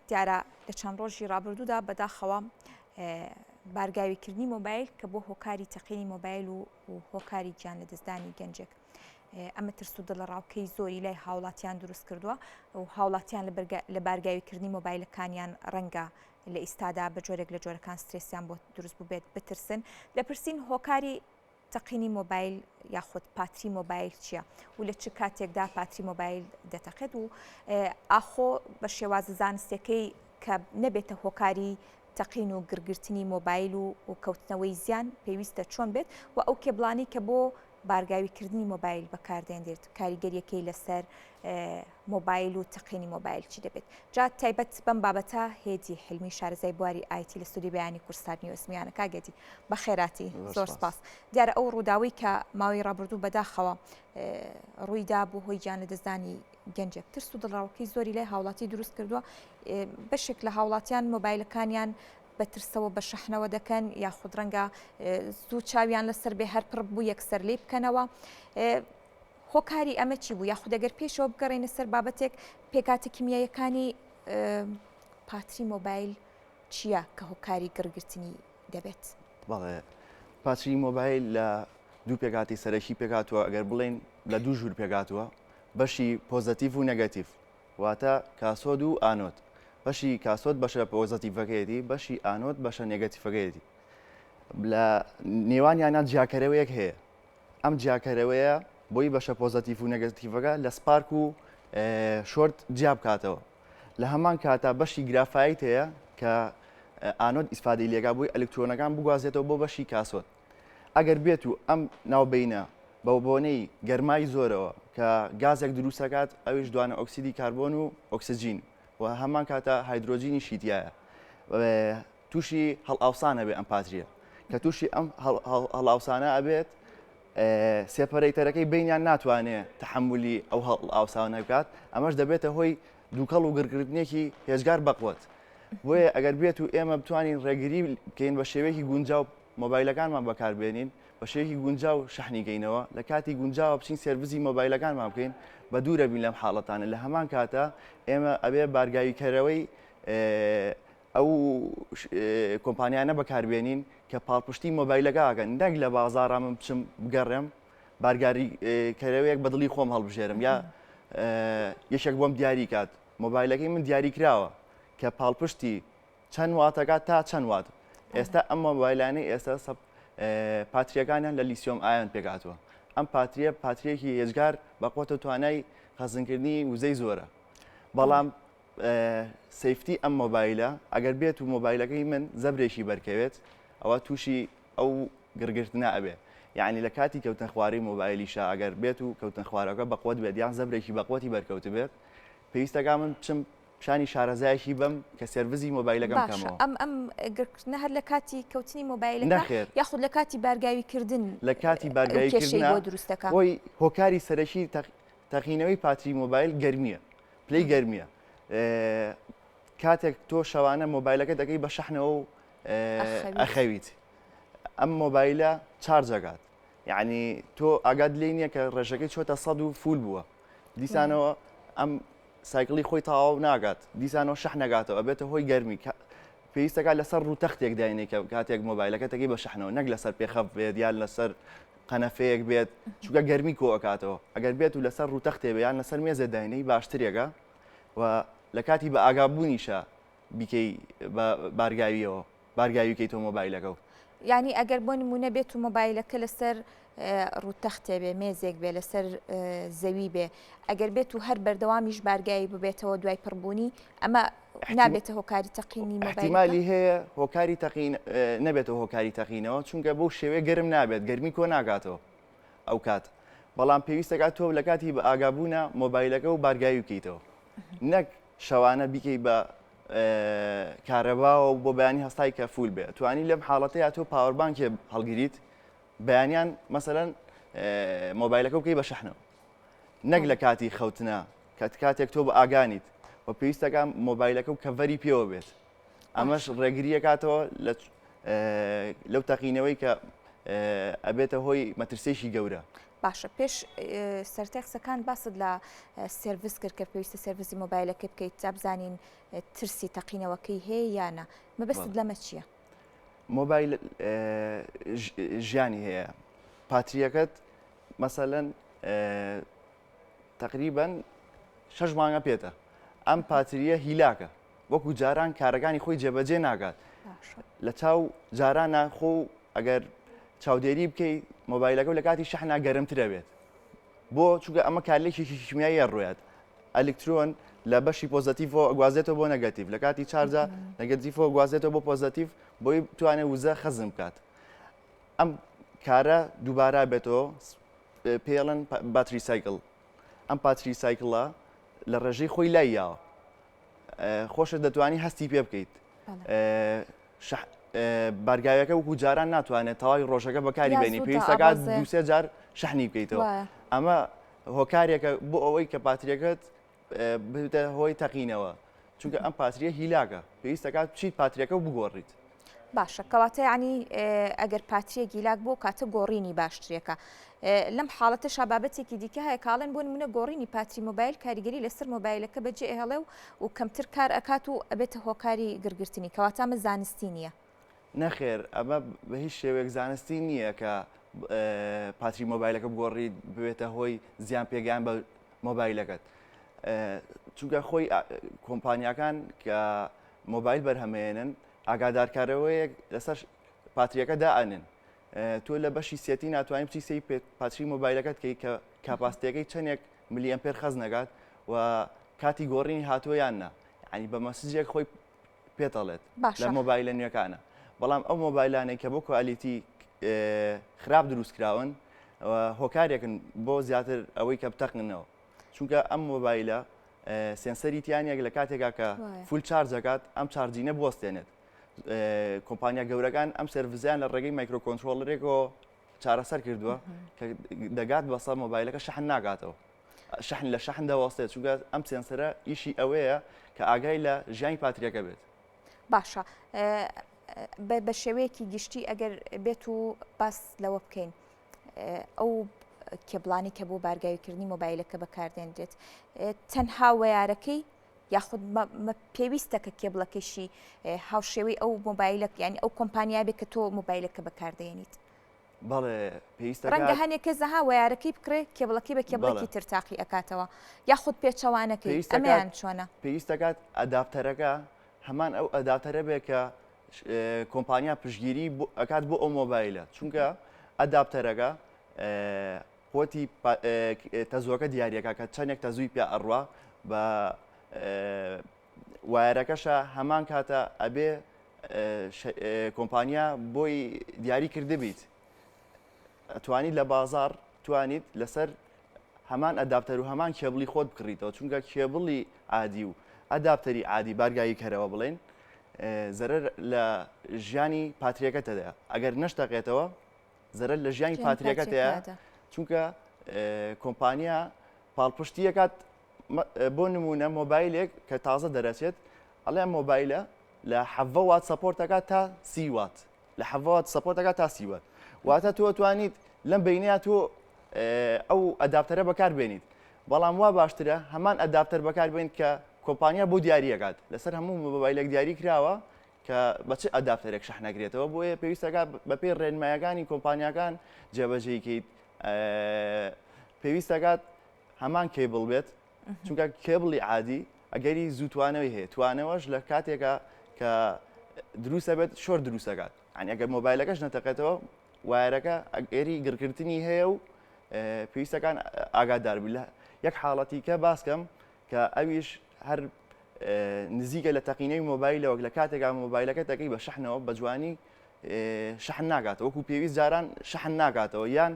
دیارە لە چەند ڕۆژی ڕابردوودا بەداخەوە بارگاویکردنی مۆبایل کە بۆ هۆکاری تەقینی مۆبایل و هۆکاری گیان لە دەستدانی گەنجێک ئەمە ترس و دڵڕاوکەی زۆری لای هاوڵاتیان دروست کردووە و هاوڵاتیان لە بارگاویکردنی مۆبایلەکانیان ڕەنگە لە ئیستادا بە جۆرێک لە جۆرەکان سترێسیان بۆ دروست بوو بێت بترسن دەپرسین هۆکاری تەقینی مۆبایل یاخود پاتری مۆبایل چییە و لە چ کاتێکدا پاتری مۆبایل دەتەقێت و ئاخۆ بە شێوازە زانستیەکەی کە نەبێتە هۆکاری تەقین و گرگرتنی مۆبایل و کەوتنەوەی زیان پێویستە چۆن بێت و ئەو کێبڵانی کە بۆ بارگاویکردنی مۆبایل بەکاردێنرێت کاریگەریەکەی لەسەر مۆبایل و تەقینی مۆبایل چی دەبێت جا تایبەت بەم بابەتە هێدی حلمی شارەزای بواری ئایتی لە سودی بەیانی کورسانی وسمیانە کاگەتی بە خێراتی زۆر سپاس دیارە ئەو ڕووداوی کە ماوەی ڕابردوو بەداخەوە ڕوویدا بۆ هۆی گیان لە دەستدانی گەنجێک ترس و دڵڕاوکەی زۆری لای هاوڵاتی دروست کردووە بەشێک لە هاوڵاتیان مۆبایلەکانیان بەترسەوە بە شەحنەوە دەکەن یاخود ڕەنگە زوو چاویان لەسەر بێ هەر پڕ بوو یەکسەر لێ بکەنەوە هۆکاری ئەمە چی بوو یاخود ئەگەر پێشەوە بگەڕێنە سەر بابەتێک پێکاتی کیمیایەکانی پاتری مۆبایل چییە کە هۆکاری گڕگرتنی دەبێت؟ بەڵێ پاتری مۆبایل لە دوو پێکاتی سەرەکی پێکاتوە ئەگەر بڵێن لە دوو ژوور پێکاتوە بەشی پۆزەتیڤ و نەگەتیڤ واتە کاسۆد و ئانۆد بەشی کاسۆد بەشە پۆزەتیڤەکەیەتی بەشی ئانۆد بەشە نێگەتیڤەکەیەتی لە نێوانیانە جیاکەرەوەیەک هەیە ئەم جیاکەرەوەیە بۆی بەشە پۆزەتیڤ و نەگەتیڤەکە لە سپارک و شۆرت جیا بکاتەوە لە هەمان کاتە بەشی گرافایت هەیە کە ئانۆد ئیسفادەی لێگا بووی ئەلکترۆنەکان بگوازێتەوە بۆ بەشی کاسۆد ئەگەر بێت و ئەم ناوبینە بەو بۆنەی گەرمای زۆرەوە کە گازێک دروستەکات ئەویش دوانە ئۆکسیدی کاربۆن و ئۆکسسیجین و هەمان کاتە هایدرۆجینی شیتیایە تووشی هەڵئاوسانە بێ ئەم پاتریە کە تووشی ئەم هەڵئاوسانە ئەبێت سێپەرەیتەرەکەی بینیان ناتوانێت تحملی ئەو هەڵئاوسانە بکات ئەمەش دەبێتە هۆی دووکەڵ و گرگرتنێکی هێزگار بەقوت بۆیە ئەگەر بێت و ئێمە بتوانین ڕێگری بکەین بە شێوەیەکی گونجاو مۆبایلەکانمان بەکاربێنین بە شێوەیەکی گونجاو شەحنی گەینەوە لە کاتی گونجاوە بچین سێرڤیزی مۆبایلەکانمان بکەین بە دوورە بین لەم حاڵەتانە لە هەمان کاتە ئێمە ئەبێ بارگاویکەرەوەی ئەو کۆمپانیانە بەکاربێنین کە پاڵپشتی مۆبایلەکەکەن نەک لە بازاڕا من بچم بگەڕێم بارگاریکەرەوەیەک بەدڵی خۆم هەڵبژێرم یا یەشێک بۆم دیاری کات مۆبایلەکەی من دیاری کراوە کە پاڵپشتی چەند واتەکات تا چەند وات ئێستا ئەم مۆبایلانەی ئێستا پاتریەکانیان لە لیسیۆم ئایۆن پێکاتوە ئەم پاتریە پاتریەکی هێزگار بەقوتە توانای خەزنکردنی وزەی زۆرە بەڵام سەیفتی ئەم مۆبایلە ئەگەر بێت و مۆبایلەکەی من زەبرێکی بەرکەوێت ئەوە تووشی ئەو گرگرتنا ئەبێ یعنی لە کاتی کەوتن خواری مۆبایلیشە ئەگەر بێت و کەوتن خوارەکە بەقوت بێت یان زەبرێکی بەقوتی بەرکەوت بێت پێویستەکە من بچم شانی شارەزایەکی بەم کە سێرڤیزی مۆبایلەکەم کەمەوە ئەم گرگرتنە هەر لە کاتی کەوتنی مۆبایلەکە یاخود لە کاتی بارگاویکردن لە کاتی بارگاویکردن بۆ دروستەکە بۆی هۆکاری سەرەکی تەقینەوەی پاتری مۆبایل گەرمیە پلەی گەرمیە کاتێک تۆ شەوانە مۆبایلەکە دەکەی بە شەحنەوە و ئەخەویت ئەم مۆبایلە چارجەکات یعنی تۆ ئاگات لێ نییە کە ڕێژەکەی چۆتە 100 و فول بووە دیسانەوە ئەم سایکلی خۆی تەواو ناگات دیسانەوە شەحنەگاتەوە ئەبێتە هۆی گەرمی پێویستەکە لەسەر ڕوو تەختێک داینێ کە کاتێک مۆبایلەکە دەکەی بە شەحنەوە نەک لەسەر پێخەف بێت یان لەسەر قەنەفەیەک بێت چونکە گەرمی کۆکاتەوە ئەگەر بێت و لەسەر ڕوو تەختێ بێ یان لەسەر مێزە داینەی باشترێکە و لە کاتی بە ئاگابوونیشە بیکەی بارگاویەوە بارگاویکەی تۆ مۆبایلەکە یعنی ئەگەر بۆ نمونە بێت و مۆبایلەکە لەسەر ڕووتەختێ بێ مێزێک بێ لەسەر زەوی بێ ئەگەر بێت و هەر بەردەوامیش بارگایی ببێتەوە دوای پڕبوونی ئەمە نابێتە هۆکاری تەقینی مۆبایل احتیمالی هەیە هۆکاری تەقین نەبێتەوە هۆکاری تەقینەوە چونکە بەو شێوەیە گەرم نابێت گەرمی کۆ ناگاتەوە ئەو کات بەڵام پێویستەکات تۆ لە کاتی بە ئاگابوونە مۆبایلەکە و بارگاوی بکەیتەوە نەک شەوانە بیکەی بە کارەباوە بۆ بەیانی هەستای کە فول بێت توانی لەم حاڵەتەیە تۆ پاوەربانکێ هەڵگیریت بەیانیان مەسەلەن مۆبایلەکە بکەی بە شەحنەوە نەک لە کاتی خەوتنە کاتێک تۆ بە ئاگانیت و پێویستەکە مۆبایلەکە و کەڤەری پێوە بێت ئەمەش ڕێگریەکاتەوە لەو تەقینەوەی کە ئەبێتە هۆی مەترسێکی گەورە باشە پێش سەرەتای قسەکان باست لە سێڤیس کرد کە پێویستە سێڤیسی مۆبایلەکە بکەیت تا بزانین ترسی تەقینەوەکەی هەیە یانە مەبەستت لەمە چییە؟ مۆبایل ژیانی هەیە پاتریەکەت مەسەلەن تقریبان 6 مانگە پێێتە ئەم پاتریە هیلاکە وەکو جاران کارەکانی خۆی جێبەجێ ناکات لە چاو جارانە خۆ ئەگەر چاودێری بکەیت مۆبایلەکە و لە کاتی شەحنا گەرمترە بێت بۆ چونکە ئەمە کارلێکی شیمیایی ڕوات ئەلکترۆن لە بەشی پۆزتیڤ گوازێتەوە بۆ نەگەتیڤ لە کاتی چارجە نەگەتیڤ گوازێتەوە بۆ پۆزتیڤ بۆی بتوانێت وزە خەزم بکات ئەم کارە دووبارە بێتەوە پێڵەن باتری سایکل ئەم پاتری سایکڵە لە ڕێژەی خۆی لایەوە خۆشە دەتوانی هەستی پێ بکەیت بارگاوەکە وەکو جاران ناتوانێت تەواوی ڕۆژەکە بەکاری بێنی پێویستەکات دوسێ جار شەحنی بکەیتەوە ئەمە هۆکارێکە بۆ ئەوەی کە پاتریەکەت بێتە هۆی تەقینەوە چونکە ئەم پاتریە هیلاکە پێویستەکات بچیت پاتریەکە و بگۆڕیت باشە کەواتە ینی ئەگەر پاتریە گیلاک بۆ کاتە گۆڕینی باشترێکە لەم حاڵەتە شابابەتێکی دیکە هەیە کاڵێن بۆ نمونە گۆڕینی پاتری مۆبایل کاریگەری لەسەر مۆبایلەکە بەجێ هەڵێ و کەمتر کار ئەکات و ئەبێتە هۆکاری گرگرتنی کەواتە ئەمە زانستی نییە نەخێر ئەمە بە هیچ شێوەیەک زانستی نییە کە پاتری مۆبایلەکە بگۆڕیت ببێتە هۆی زیان پێگیان بە مۆبایلەکەت چونکە خۆی کۆمپانیاکان کە مۆبایل بەرهەمێنن ئاگادارکارەوەیەک لەسەر پاتریەکە دائەنن تۆ لە بەشی سێتی ناتوانین بچی سی پاتری مۆبایلەکەت کە کاپاستیەکەی چەندێک ملی ئەمپێر خەز نەگات و کاتی گۆڕینی هاتووە یاننا ینی بە مەسجێک خۆی پێتەڵێت لە مۆبایلە نوێەکانە بەڵام ئەو مۆبایلانێک کە بۆ کوالیتی خراپ دروستکراون هۆکارێکن بۆ زیاتر ئەوەی کە بتەقنەوە چونکە ئەم مۆبایلە سنسەری تیانێک لە کاتێکا کە فول چارجەکات ئەم چارجینە بوەستێنێت کۆمپانیا گەورەکان ئەم سەرڤیزیان لە ڕێگەی مایکرۆکۆنتترۆلەرێکەوە چارەسەر کردووە کە دەگات بەسە مۆبایلەکە شەحن ناگاتەوە شەحن لە شەحن دەوەستێت چونکە ئەم سنسەرە ئیشی ئەوەیە کە ئاگای لە ژیانی پاتریەکە بێت باشە بە شێوەیەکی گشتی ئەگەر بێت و باس لەوە بکەین ئەو کێبڵانی کە بۆ بارگاویکردنی مۆبایلەکە بەکاردێنرێت تەنها وەیارەکەی یاخود پێویستە کە کێبڵەکەشی هاوشێوەی ئەو مۆبایلەک ینی ئەو کۆمپانیا بێت کە تۆ مۆبایلەکە بەکاردێنیت بەڵێ پێویستە ڕەنگە هەنێکە زەها وەیارەکەی بکرێت کێبڵەکەی بە کێبڵێکی ترتاقی ئەکاتەوە یاخود پێچەوانەکەی ئەمەیان چۆنە پێویستەکات ئەداپتەرەکە هەمان ئەو ئەداپتەرە بێت کە کۆمپانیا پشگیری ئەکات بۆ ئەو مۆبایلە چونکە ئەداپتەرەکە پۆتی تەزوەکە دیارەکە کە چەندێک تەزووی پێ ئەڕوا بە وایەرەکەشە هەمان کاتە ئەبێ کۆمپانیا بۆی دیاری کرده بیت ئەتوانیت لە بازار توانیت لەسەر هەمان ئەداپتەر و هەمان کێبڵی خۆت بکڕیتەوە چونکە کێبڵی عادی و ئەداپتەری عادی بارگایی کەرەوە بڵێن زەرەر لە ژیانی پاتریەکەتەدا ئەگەر نەشتەقێتەوە زەرەر لە ژیانی پاتریەکەتەیە چونکە کۆمپانیا پاڵپشتیەکات بۆ نمونە مۆبایلێک کە تازە دەرەچێت ئەڵێ مۆبایلە لە 7 وات سەپۆرتەکە تا 30 وات لە 7 وات سەپۆرتەکە تا 30 وات واتە تۆ توانیت لەم بینەیە تۆ ئەو ئەداپتەرە بەکاربێنیت بەڵام وا باشترە هەمان ئەداپتەر بەکاربێنیت کە کۆمپانیا بۆ دیاریەکات لەسەر هەموو مۆبایلێک دیاری کراوە کە بەچ ئەداپتەرێک شەحنەگرێتەوە بۆیە پێویستەکە بەپێ ڕێنمایەکانی کۆمپانیاکان جێبەجێیکەیت پێویستەکات هەمان کێبڵ بێت چونکە کێبڵی عادی ئەگەری زوو توانەوەی هەیە توانەوەش لە کاتێکە کە دروستە بێت شۆر دروستەکات ئەنی ئەگەر مۆبایلەکەش نەتەقێتەوە وایەرەکە ئەگەری گرگرتنی هەیە و پێویستەکان ئاگاداربی لە یەک حاڵەتی کە باسکەم کە ئەویش هەر نزیکە لە تەقینەی مۆبایلەوە لە کاتێکا مۆبایلەکە دەکەی بە شەحنەوە بە جوانی شەحن ناگاتەوە وەکو پێویست جاران شەحن ناگاتەوە یان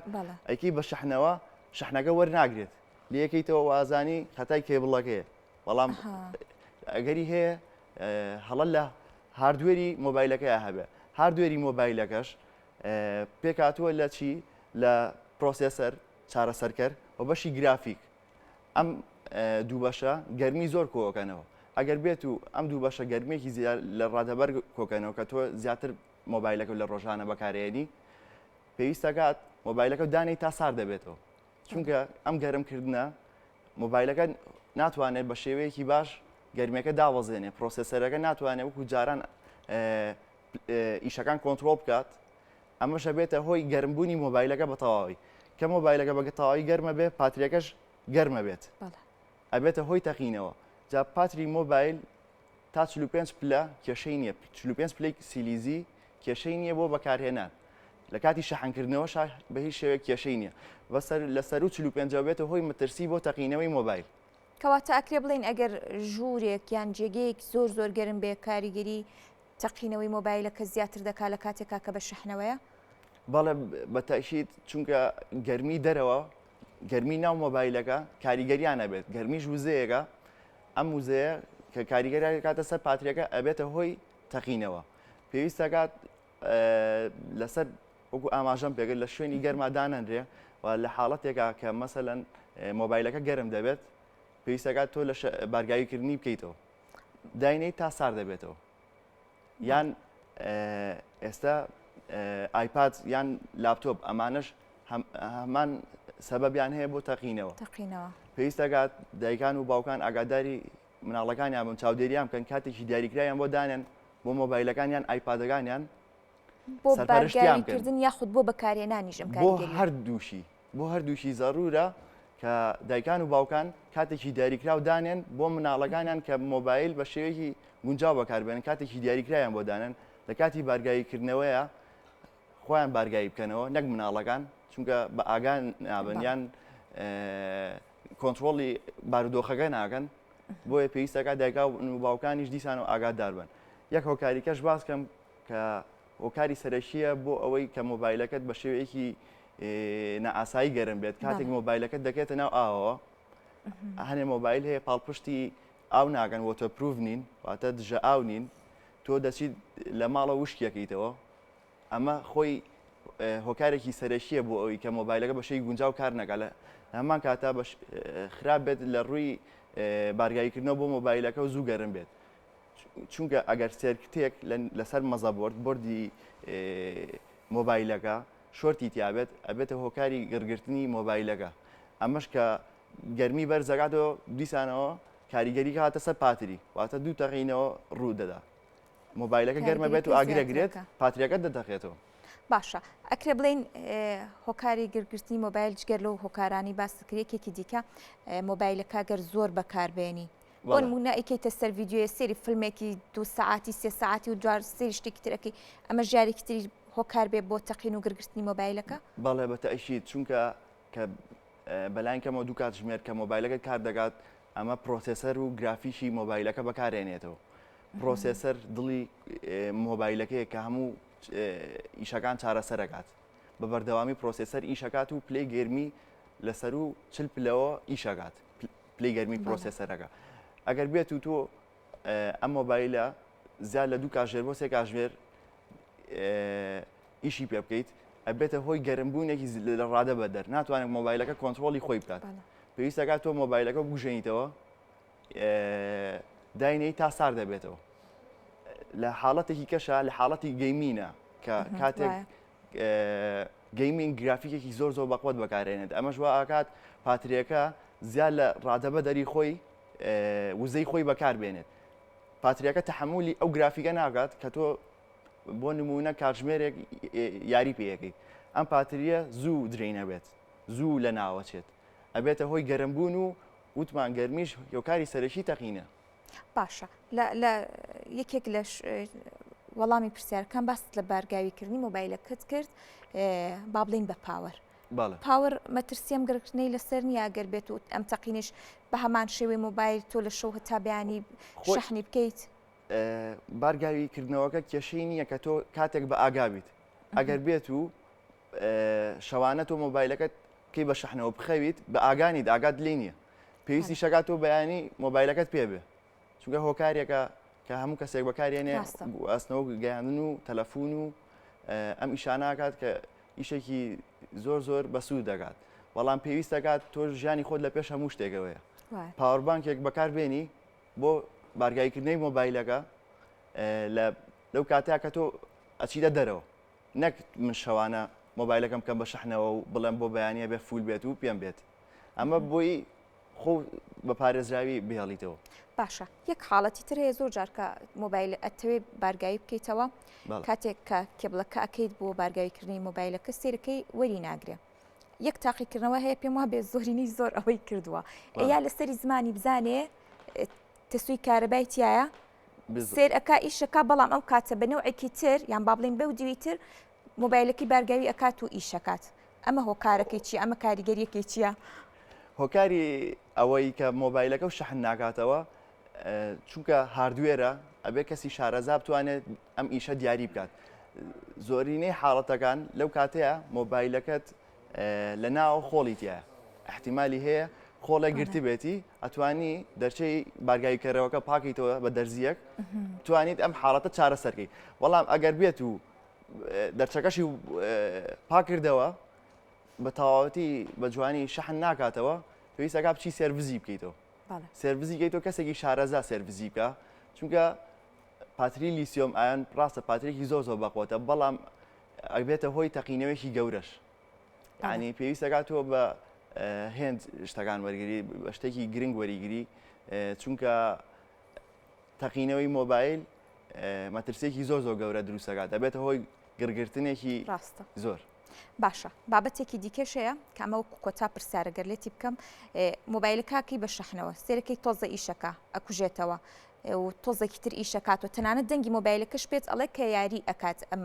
ئەیکی بە شەحنەوە شەحنەکە وەرناگرێت لە یەکەیتەوە وازانی خەتای کێبڵەکەیە بەڵام ئەگەری هەیە هەڵە لە هاردوێری مۆبایلەکەی هەبێ هاردوێری مۆبایلەکەش پێکاتووە لە چی لە پرۆسێسەر چارەسەرکەر و بەشی گرافیک ئەم دوو بەشە گەرمی زۆر کۆکەنەوە ئەگەر بێت و ئەم دوو بەشە گەرمێکی لە ڕادەبەر کۆکەنەوە کە تۆ زیاتر مۆبایلەکە لە ڕۆژانە بەکارێنی پێویستەکات مۆبایلەکە دانەی تا سار دەبێتەوە چونکە ئەم گەرمکردنە مۆبایلەکە ناتوانێت بە شێوەیەکی باش گەرمەکە داوەزێنێ پرۆسسەرەکە ناتوانێت وەکو جاران ئیشەکان کۆنتترۆل بکات ئەمەشە بێتە هۆی گەرمبوونی مۆبایلەکە بە تەواوی کە مۆبایلەکە بە تەواوی گەرمە بێ پاتریەکەش گەرمە بێت ئەبێتە هۆی تەقینەوە جا پاتری مۆبایل تا 45 پلە کێشەی نییە 45 پلەی سیلیزی کێشەی نییە بۆ بەکارهێنان لە کاتی شەحنکردنەوە بە هیچ شێوەیە کێشەی نییە لەسەر و 45 بێتە هۆی مەترسی بۆ تەقینەوەی مۆبایل کەواتە ئەکرێ بڵین ئەگەر ژوورێک یان جێگەیەک زۆر گەرم بێ کاریگەری تەقینەوەی مۆبایلەکە زیاتر دەکات لە کاتێکا کە بە شەحنەوەیە بەڵێ بەتەشید چونکە گەرمی دەرەوە گەرمی ناو مۆبایلەکە کاریگەریانە بێت گەرمیش وزەیەەکە ئەم وزەیە کە کاریگەری کاتە سەر پاتریەکە ئەبێتە هۆی تەقینەوە پێویستەکات لەسەر وەکو ئاماژەم پێگەر لە شوێنی گەرمادانەنرێ و لە حاڵەتێکا کە مەسەلەن مۆبایلەکە گەرم دەبێت پێویستەکات تۆ لە بارگاویکردنی بکەیتەوە داینەی تا سار دەبێتەوە یان ئێستا ئایپاد یان لاپتۆپ ئەمانش هەمان سەبەبیان هەیە بۆ تەقینەوە پێویستەکات دایکان و باوکان ئاگاداری مناڵەکانیان بن چاودێریان بکەن کاتێکی دیاریکرایان بۆ دانێن بۆ مۆبایلەکانیان ئایپادەکانیان بۆ بارگاریکردن یاخود بۆ بەکارهێنانیشم بۆ هەردووشی زەڕورە کە دایکان و باوکان کاتێکی دیاریکراو دانێن بۆ مناڵەکانیان کە مۆبایل بە شێوەیەکی گونجاو بەکاربێنن کاتێکی دیاریکرایان بۆ دانێن لە کاتی بارگاریکردنەوەیە خۆیان بارگایی بکەنەوە نەک مناڵەکان چونکە بە ئاگان نابن یان کۆنتترۆلی بارودۆخەکە ناکەن بۆیە پێویستەکە دایکا و باوکانیش دیسان و ئاگادار بن یەک هۆکاریکەش باس کەم کە هۆکاری سەرەکیە بۆ ئەوەی کە مۆبایلەکەت بە شێوەیەکی نەئاسایی گەرم بێت کاتێک مۆبایلەکەت دەکێتە ناو ئاوەوە هەنێ مۆبایل هەیە پاڵپشتی ئاو ناگەن وۆتەپروف نین واتە دژە ئاو نین تۆ دەچیت لە ماڵە وشکێکیتەوە ئەمە خۆی هۆکارێکی سەرەکیە بۆ ئەوی کە مۆبایلەکە بە شەی گونجاو کار نەکات لە هەمان کاتا خراپ بێت لە ڕووی بارگاییکردنەوە بۆ مۆبایلەکە و زوو گەرم بێت چونکە ئەگەر سێرکتێک لەسەر مەزەبۆرد بردی مۆبایلەکە شۆرتی تیابێت ئەبێتە هۆکاری گرگرتنی مۆبایلەکە ئەمەش کە گەرمی بەرزەکاتەوە دیسانەوە کاریگەری هاتە سەر پاتری واتە دوو تەقینەوە ڕوو دەدا مۆبایلەکە گەرمە بێت و ئاگرەگرێت پاتریەکە دەدەخێتەوە باشە ئەکرێ بڵین هۆکاری گرگرتنی مۆبایل جگەر لەو هۆکارانی باسکرێکێکی دیکە مۆبایلەکە گەر زۆر بەکاربێنی بۆ نمونە ئەیکەیتە سەر ڤیدیۆیە سێری فیلمێکی 2 ساعتی 3 ساعتی و جار سێری شتێکی ترەکەی ئەمە ژارێکی تری هۆکار بێ بۆ تەقین و گرگرتنی مۆبایلەکە بەڵێ بەتەئیشیت چونکە کە بەلایەنکەمەوە دوو کات ژمێر کە مۆبایلەکە کار دەکات ئەمە پرۆسێسەر و گرافیشی مۆبایلەکە بەکارێنێتەوە پرۆسێسەر دڵی مۆبایلەکەیە کە هەموو ئیشەکان چارەسەرەکات بە بەردەوامی پرۆسێسەر ئیشەکات و پلەی گەرمی لەسەر و چل پلەوە ئیشەکات پلەی گەرمی پرۆسێسەرەکە ئەگەر بێت و تۆ ئەم مۆبایلە زیاد لە دوو کاژێر بۆ سێ کاژێر ئیشی پێ بکەیت ئەبێتە هۆی گەرمبوونێکی لە ڕادە بەدەر ناتوانێت مۆبایلەکە کۆنتترۆلی خۆی بکات پێویستەکات تۆ مۆبایلەکە بگوژێنیتەوە داینەی تا سار دەبێتەوە لە حاڵەتێکی کەشە لە حاڵەتی گەیمینە کە کاتێک گەیمینگ گرافیکێکی زۆر بەقوت بەکارێنێت ئەمەش وا ئاکات پاتریەکە زیاد لە ڕادەبە دەری خۆی وزەی خۆی بەکاربێنێت پاتریەکە تەحمولی ئەو گرافیکە ناکات کە تۆ بۆ نمونە کاتژمێرێک یاری پێیەکەی ئەم پاتریە زوو درێنە بێت زوو لە ناوەچێت ئەبێتە هۆی گەرمبوون و وتمان گەرمیش هۆکاری سەرەکی تەقینە باشە لە یەکێک لە وەڵامی پرسیارەکان باست لە بارگاویکردنی مۆبایلەکەت کرد با بڵین بە پاوەر پاوەر مەترسیەم گرگرتنەی لەسەر نیە ئەگەر بێت و ئەم تەقینش بە هەمان شێوەی مۆبایل تۆ لە شەو هەتا بەیانی شەحنی بکەیت بارگاویکردنەوەکە کێشەی نییە کە تۆ کاتێک بە ئاگابیت ئەگەر بێت و شەوانە تۆ مۆبایلەکەت کەی بە شەحنەوە بخەویت بە ئاگانی ئاگات لێ نییە پێویستی شەکات تۆ بەیانی مۆبایلەکەت پێ بێ چونکە هۆکارێکە کە هەموو کەسێک بەکارێنێ ئەسنەوە گەیاندن و تەلەفۆن و ئەم ئیشاناکات کە ئیشێکی زۆر بەسوود دەکات بەڵام پێویستەکات تۆ ژیانی خۆت لە پێش هەموو شتێکەوەیە پاوەربانکێک بەکاربێنی بۆ بارگایکردنەوەی مۆبایلەکە لەو کاتەیە کە تۆ ئەچیدە دەرەوە نەک من شەوانە مۆبایلەکەم کەم بە شەحنەوە و بڵێم بۆ بەیانە بێ فول بێت و پێم بێت ئەمە بۆی خۆ بە پارێزراوی بهێڵیتەوە. باشە یەک حاڵەتی تر هەیە زۆر جار کە مۆبایل ئەتەوێ بارگایی بکەیتەوە کاتێک کە کێبڵەکە ئەەکەیت بۆ بارگاویکردنی مۆبایلەکە سێرەکەی وەری ناگرێ. یەک تاقیکردنەوە هەیە پێم وابێ زۆرینی زۆر ئەوەی کردووە یا لەسەری زمانی بزانێ تەسووی کارەبای تایە سێر ئەکا ئیشەکە بەڵام ئەو کاتە بەنەوەیەکی تر یان با بڵین بەو دیوی تر مۆبایلەکەی بارگاوی ئەکات و ئیشەکات ئەمە هۆکارەکەی چی ئەمە کاریگەریەکەی چییە؟ هۆکاری ئەوەی کە مۆبایلەکە و شەحن ناکاتەوە چونکە هاردوێرە ئەبێ کەسی شارەزا بتوانێت ئەم ئیشە دیاری بکات. زۆرینەی حاڵەتەکان لەو کاتەیە مۆبایلەکەت لە ناو خۆڵیتیە احتیممالی هەیە خۆڵە گرتی بێتی ئەتوانی دەرچەی بارگاویکەرەوەکە پاکیتەوە بە دەرزیەک توانیت ئەم حاڵەتە چارەسەرکەی بەڵام ئەگەر بێت و دەرچەکەشی پاکردەوە بە تەواوەتی بە جوانی شەحن ناکاتەوە پێویستەکە بچی سێرڤیزی بکەیتەوە سێرڤیزی گەیتەوە کەسێکی شارەزا سێرڤیزی بکە چونکە پاتری لیسیۆم ئایان ڕاستە پاترێکی زۆر زۆر بەقوتە بەڵام ئەبێتە هۆی تەقینەوەیکی گەورەش ینی پێویستەکاتەوە بە هێند شتەکان وەرگری شتێکی گرنگ وەریگری چونکە تەقینەوەی مۆبایل مەترسێکی زۆر زۆر گەورە دروستەکات دەبێتە هۆی گرگرتنێکی ڕاستە زۆر. باشە بابەتێکی دیکەشەیە کامە کۆتا پرسیارەگەر لێتی بکەم مۆبایلەکەی بە شەحنەوە سێرەکەی تۆزە ئیشەکە ئەکوژێتەوە و تۆزێکی تر ئیشەکاتەوە تەنانەت دەنگی مۆبایلەکەش پێت ئەڵێ کە یاری ئەکات ئەم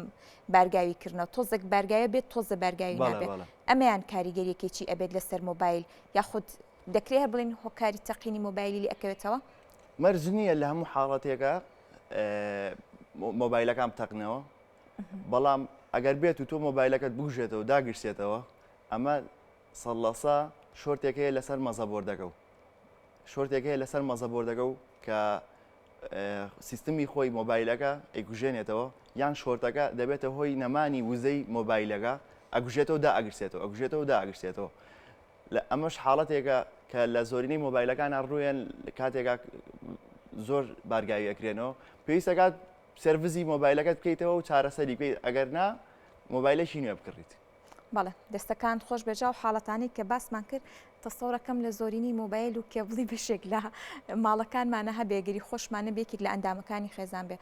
بارگاویکردنەوە تۆزێک بارگایە بێت تۆزە بارگاوی نابێت ئەمەیان کاریگەریەکێکی ئەبێت لەسەر مۆبایل یاخود دەکرێت هەر بڵین هۆکاری تەقینی مۆبایلی لێ ئەکەوێتەوە مەرج نییە لە هەموو حاڵەتێکە مۆبایلەکان بتەقنەوە بەڵام ئەگەر بێت و تۆ مۆبایلەکەت بگوژێتەوە داگرسێتەوە ئەمە سەڵەسا شۆرتێکەیە لەسەر مەزەبۆردەکە و شۆرتێکەیە لەسەر مەزەبۆردەکە و کە سیستمی خۆی مۆبایلەکە ئەیگوژێنێتەوە یان شۆرتەکە دەبێتە هۆی نەمانی وزەی مۆبایلەکە ئەگوژێتەوە دا ئەگرسێتەوە ئەگوژێتەوە دا ئەگرسێتەوە لە ئەمەش حاڵەتێکە کە لە زۆرینەی مۆبایلەکان ڕوویان کاتێکا زۆر بارگاوی ئەکرێنەوە پێویستەکات سەرڤیزی مۆبایلەکەت بکەیتەوە و چارەسەری بکەیت ئەگەر نا مۆبایلەکی نوێ بکڕیت. بەڵێ دەستەکان خۆش بێجا و حاڵەتانی کە باسمان کرد تەسەورەکەم لە زۆرینی مۆبایل و کێبڵی بەشێک لە ماڵەکانمانە هەبێگەری خۆشمانە بێکێک لە ئەندامەکانی خێزان بێ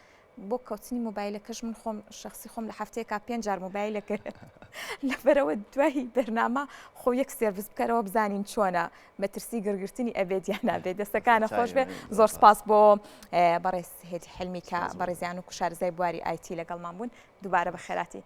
بۆ کەوتنی مۆبایلەکەش من خۆم شخصی خۆم لە هەفتەیەکا 5 جار مۆبایلەکرد لەبەرەوە دوای بەرنامە خۆ یەک سێرڤیس بکەرەوە بزانین چۆنە مەترسی گرگرتنی ئەبێت یان نابێت دەستەکانە خۆش بێ زۆر سپاس بۆ بەڕێز هێدی حلمی کە بەڕێزیان و کوشارزای بواری ئایتی لەگەڵمان بوون دووبارە بە خێراتی